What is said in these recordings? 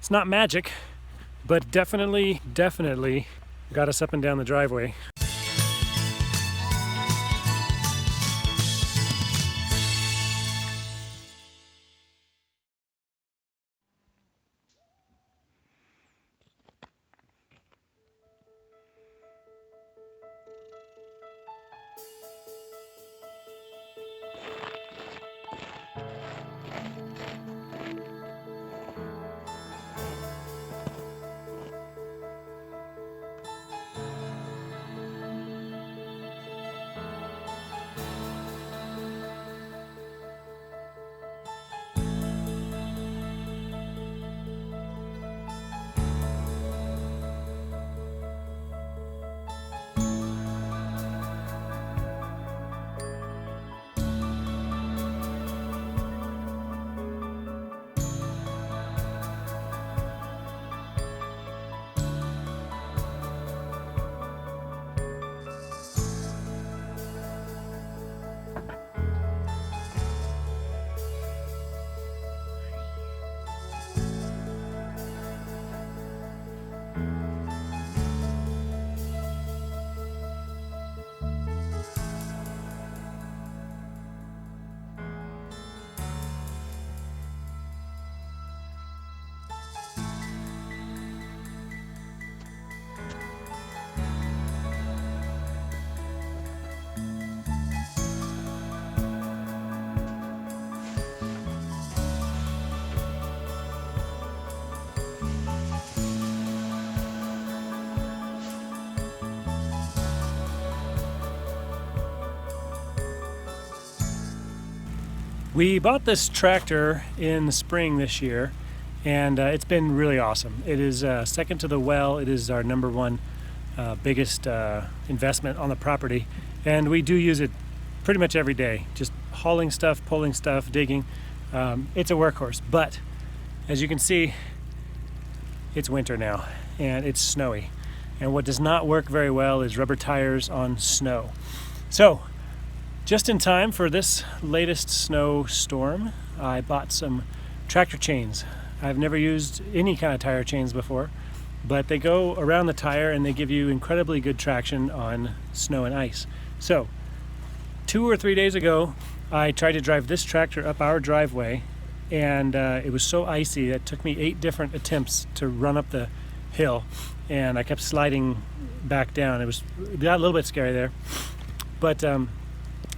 It's not magic, but definitely got us up and down the driveway. We bought this tractor in the spring this year, and it's been really awesome. It is second to the well. It is our number one biggest investment on the property, and we do use it pretty much every day, just hauling stuff, pulling stuff, digging. It's a workhorse, but as you can see, it's winter now and it's snowy, and what does not work very well is rubber tires on snow. So just in time for this latest snowstorm, I bought some tractor chains. I've never used any kind of tire chains before, but they go around the tire and they give you incredibly good traction on snow and ice. So 2 or 3 days ago, I tried to drive this tractor up our driveway, and it was so icy that it took me 8 different attempts to run up the hill, and I kept sliding back down. It got a little bit scary there, but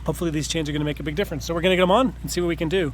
hopefully these chains are going to make a big difference. So we're going to get them on and see what we can do.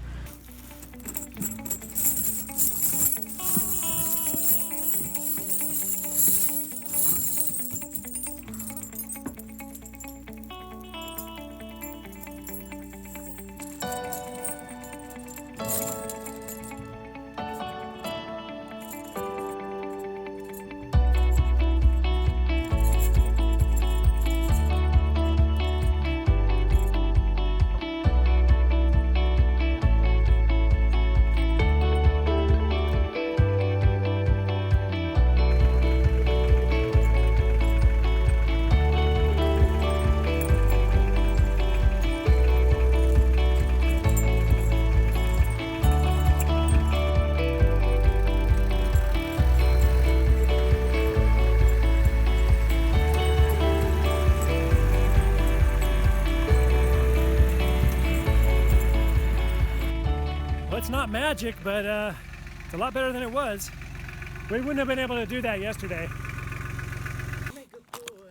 It's not magic, but it's a lot better than it was. We wouldn't have been able to do that yesterday.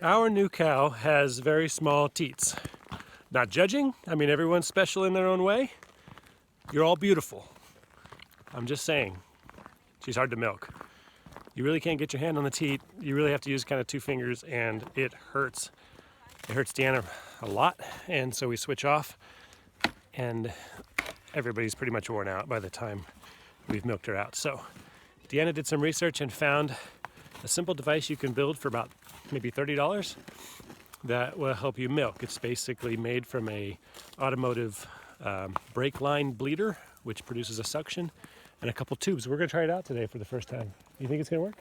Our new cow has very small teats. Not judging, I mean everyone's special in their own way. You're all beautiful. I'm just saying, she's hard to milk. You really can't get your hand on the teat. You really have to use kind of 2 fingers, and it hurts. It hurts Deanna a lot, and so we switch off, and everybody's pretty much worn out by the time we've milked her out. So Deanna did some research and found a simple device you can build for about maybe $30 that will help you milk. It's basically made from a automotive brake line bleeder, which produces a suction, and a couple tubes. We're gonna try it out today for the first time. You think it's gonna work?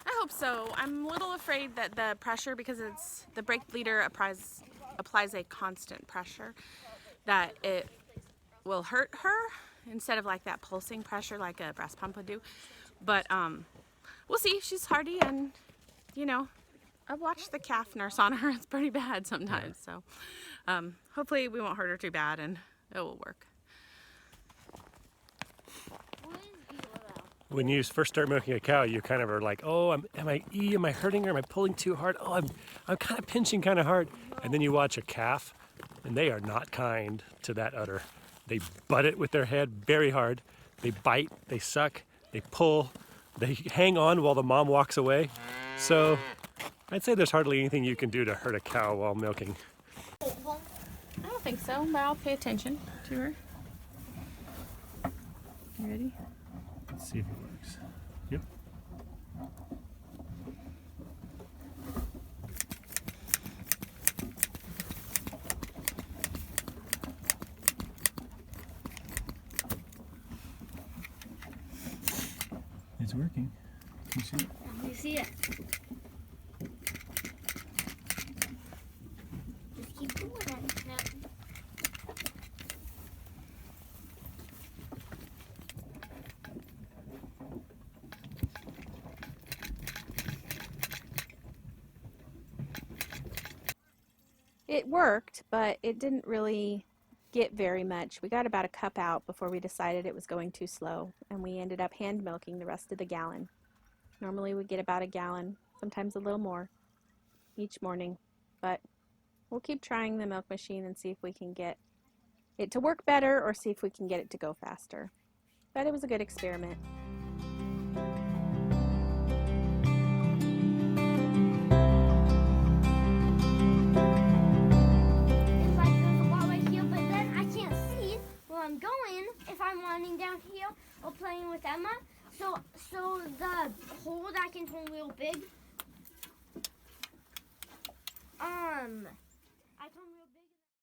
I hope so. I'm a little afraid that the pressure, because the brake bleeder applies a constant pressure, that it will hurt her instead of like that pulsing pressure like a breast pump would do. But we'll see. She's hardy, and you know, I've watched the calf nurse on her. It's pretty bad sometimes. So hopefully we won't hurt her too bad, and it will work. When you first start milking a cow, you kind of are like, oh, am I hurting her? Am I pulling too hard? Oh, I'm kind of pinching kind of hard. And then you watch a calf, and they are not kind to that udder. They butt it with their head very hard. They bite, they suck, they pull, they hang on while the mom walks away. So I'd say there's hardly anything you can do to hurt a cow while milking. I don't think so, but I'll pay attention to her. You ready? Let's see if it works. Yep. It's working. Can you see it? You see it. Just keep doing it. Now. It worked, but it didn't really get very much. We got about a cup out before we decided it was going too slow, and we ended up hand milking the rest of the gallon. Normally we get about a gallon, sometimes a little more, each morning, but we'll keep trying the milk machine and see if we can get it to work better or see if we can get it to go faster. But it was a good experiment. I'm going if I'm running down here or playing with Emma. So the hole that can turn real big. I turn real big.